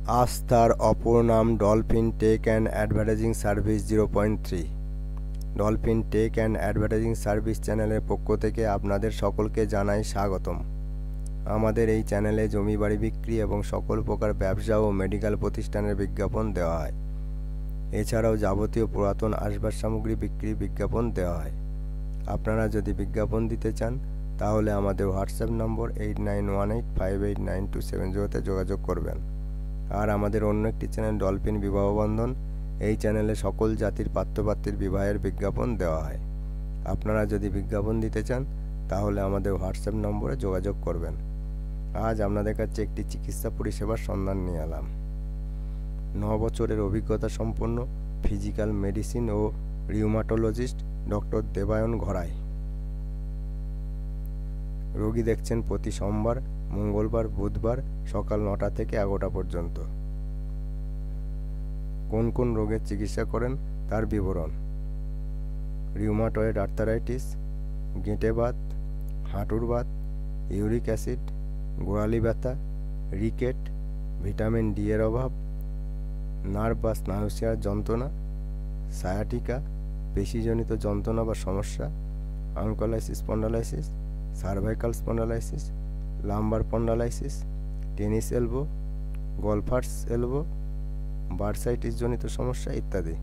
আজ তার অপর নাম dolphin tech and advertising service 0.3। Dolphin tech and advertising service চ্যানেলের পক্ষ থেকে আপনাদের সকলকে জানাই স্বাগতম। আমাদের এই চ্যানেলে জমি বাড়ি বিক্রি এবং সকল প্রকার ব্যবসা ও মেডিকেল প্রতিষ্ঠানের বিজ্ঞাপন দেওয়া হয়। এছাড়াও যাবতীয় পুরাতন আসবাব সামগ্রী বিক্রির বিজ্ঞাপন দেওয়া হয়। আপনারা যদি বিজ্ঞাপন দিতে চান তাহলে আমাদের হোয়াটসঅ্যাপ নম্বর 8918589270 যোগাযোগ করবেন। আর আমাদের অন্য একটি চ্যানেল ডলফিন বিবাহ বন্ধন, এই চ্যানেলে সকল জাতির পাত্রপাত্রীর বিবাহের বিজ্ঞাপন দেওয়া হয়। আপনারা যদি বিজ্ঞাপন দিতে চান তাহলে আমাদের হোয়াটসঅ্যাপ নম্বরে যোগাযোগ করবেন। আজ আপনাদের কাছে একটি চিকিৎসা পরিষেবার সন্ধান নিয়ে এলাম। 9 বছরের অভিজ্ঞতা সম্পন্ন ফিজিক্যাল মেডিসিন ও রিউমাটোলজিস্ট ডক্টর দেবায়ন ঘরাই রোগী দেখছেন প্রতি সোমবার, মঙ্গলবার, বুধবার সকাল 9টা থেকে 11টা পর্যন্ত। কোন কোন রোগের চিকিৎসা করেন তার বিবরণ: রিউমাটয়েড আর্থারাইটিস, গেঁটে বাত, হাঁটুর বাত, ইউরিক অ্যাসিড, গোড়ালি ব্যথা, রিকেট, ভিটামিন ডি এর অভাব, নার্ভ বা স্নায়ুশিয়ার যন্ত্রণা, সায়াটিকা, পেশিজনিত যন্ত্রণা বা সমস্যা, ankylosing spondylitis, cervical spondylitis, lumbar spondylitis, tennis elbow, golfer's elbow, bursitis জনিত সমস্যা ইত্যাদি।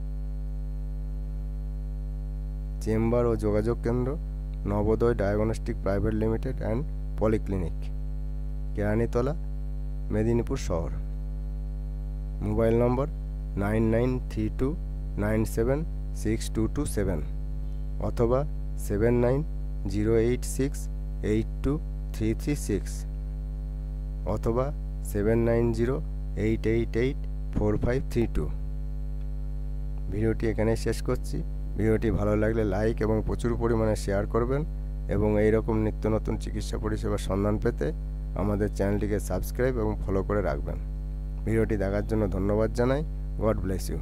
চেম্বার ও যোগাযোগ কেন্দ্র: Nabodoy diagnostic private limited and polyclinic, Keranitala, Medinipur শহর। মোবাইল নম্বর 9932976227 অথবা 7908682336 অথবা 7908884532। ভিডিওটি এখানে শেষ করছি। ভিডিওটি ভালো লাগলে লাইক এবং প্রচুর পরিমাণে শেয়ার করবেন এবং এই রকম নিত্য নতুন চিকিৎসা পরিষেবার সন্ধান পেতে আমাদের চ্যানেলটিকে সাবস্ক্রাইব এবং ফলো করে রাখবেন। ভিডিওটি দেখার জন্য ধন্যবাদ জানাই। God bless you.